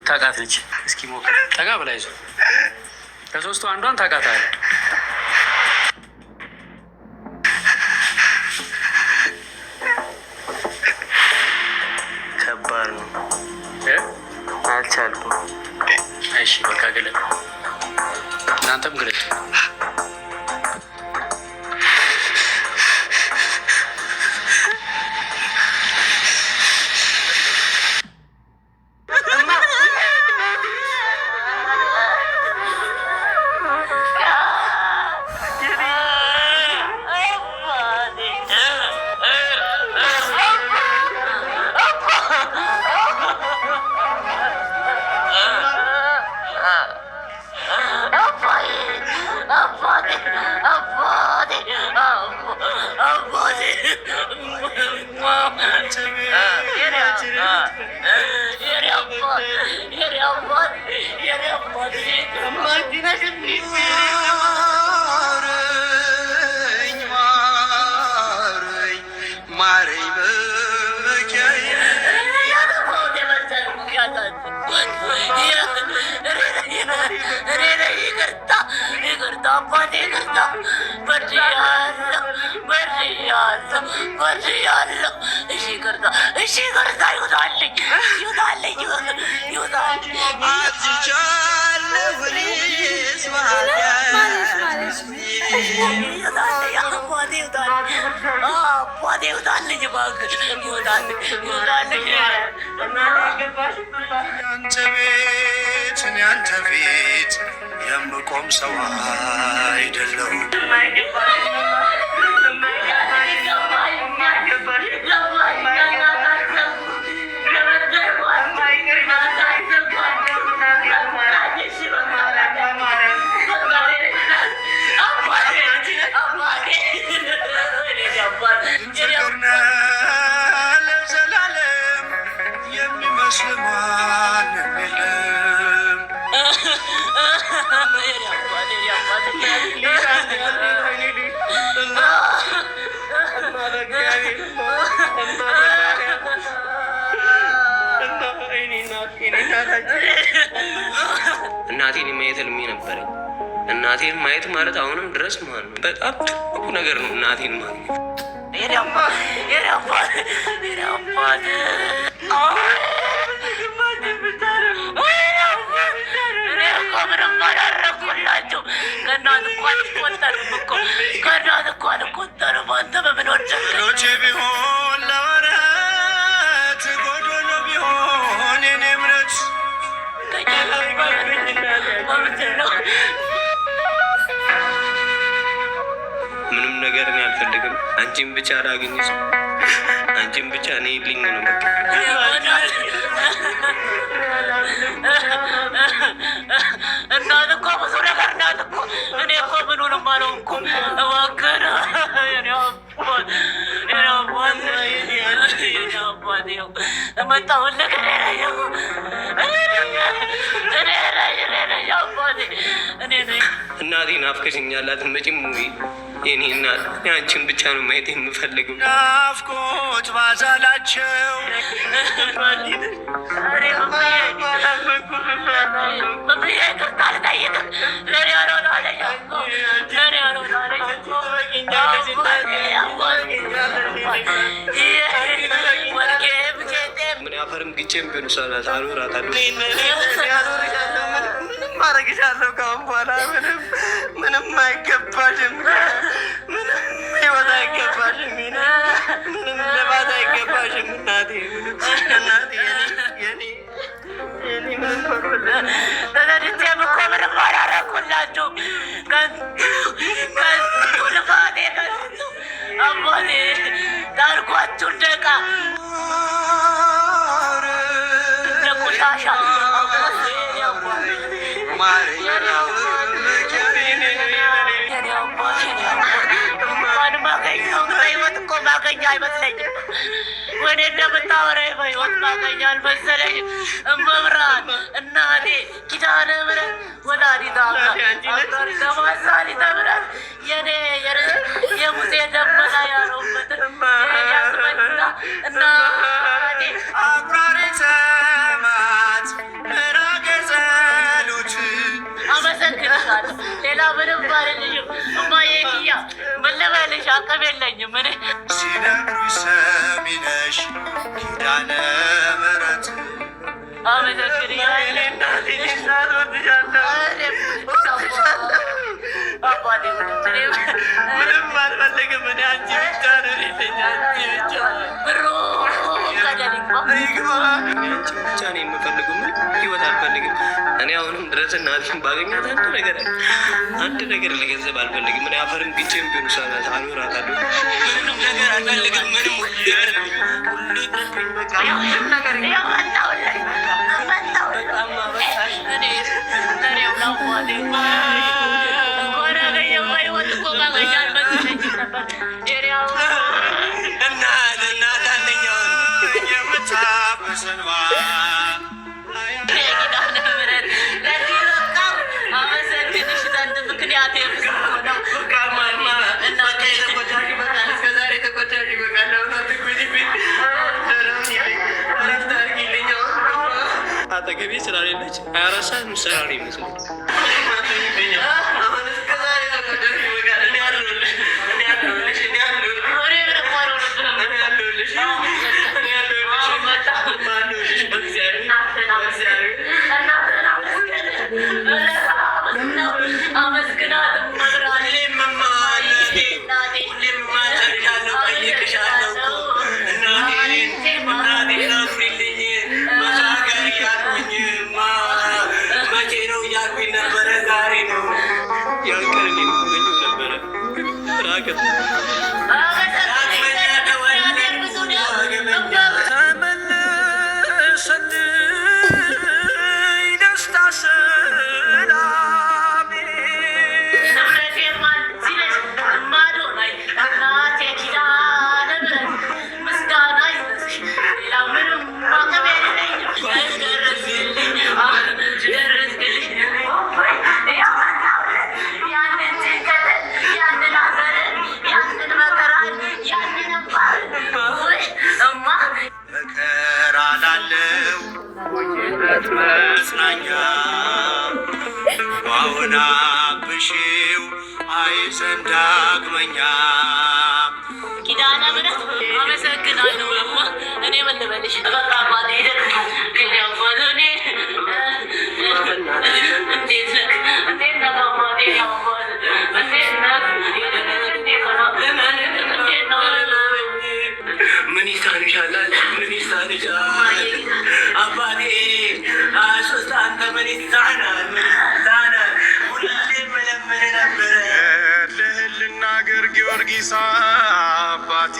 ታውቃት ልጅ እስኪ ሞክር። ጠጋ ብላ ይዞ ከሶስቱ አንዷን ታውቃታለህ። ከባድ ነው። አልቻልኩም። እሺ በቃ ግለጥ። እናንተም ግለጥ። ያንተ ፊት የምቆም ሰው አይደለሁም። ለዘላለም የሚመስል ማንም የለም። እናቴን ማየት ህልሜ ነበረኝ። እናቴን ማየት ማለት አሁንም ድረስ ማለት ነው በጣም ትልቁ ነገር ነው። እናቴን ማለት ቢሆን ለወረት ጎዶሎ ቢሆን የኔ እምነት ምንም ነገር እኔ አልፈልግም። አንቺን ብቻ ላግኝሽ፣ አንቺን ብቻ እኔ ልኝ ነው በቃ። እናት እኮ ብዙ ነገር ናት እኮ። እኔ እኮ ምኑንም አልሆንኩም። እባክህን መጣሁልህ። እናቴ ናፍቀሽኛል። አትመጪም ወይ? የኔ እናት አንቺን ብቻ ነው ማየት የምፈልገው። ናፍቆት ባዛላቸው ምን ያፈርም ግጬም ቢሆን ሰላት አኖራታለሁ። ማረግሻለሁ ካሁን በኋላ ምንም አይገባሽም። ምንም ህይወት አይገባሽም። ምንም ልባት አይገባሽም። እናቴ ተዘድቼም እኮ ምንም አላረኩላችሁም። ከንቱ ልፋቴ ከንቱ አባቴ ጣልኳችሁ እንደ ዕቃ እንደ ቆሻሻ። ማገኛ አይመስለኝም። ወኔ እንደምታወራኝ በህይወት ማገኛ አልመሰለኝም። እመብርሃን እናቴ ኪዳነ ምሕረት ወላዲተ አምላክ ማሳሊተ ምሕረት የኔ የሙሴ ደመና ያለውበትን ያስመልሳ እናቴ አቁራሪ ሰማት አልባልልሽም እማዬ ኪያ ምን ልበልሽ አቅም የለኝም እኔ ሲነግሩሽ ሰሚ ነሽ ኪዳነ ምሕረት ምንም አልፈልግም እኔ አንቺ ብቻ ነው ልኝ አንቺ ብቻ ብቻ ነው የምፈልገው። ምን ህይወት አልፈልግም። እኔ አሁንም ድረስ እናትሽን ባገኛት አንድ ነገር ለገንዘብ አልፈልግም። እኔ አፈርም ግጬም ቢሆን ሰራት አልወራታለሁ። ምንም ነገር አልፈልግም። ምንም አጠገቤ ስላሌለች 24 ሰዓት ምሰራ ነው ይመስል መጽናኛ ባሁና ብሽው አይዘን ዳግመኛ ኪዳነ ምሕረት አመሰግናለሁ። እኔ ምን ልበልሽ በቃ ባዴ ምን ይሳንሻላል? ምን ይሳንሻል? አባቴ ሶስት አንተ ምን ይሳናል? ምን ይሳናል? ሁሌም መለመን ነበረ ልህልና ገር ጊዮርጊስ አባቴ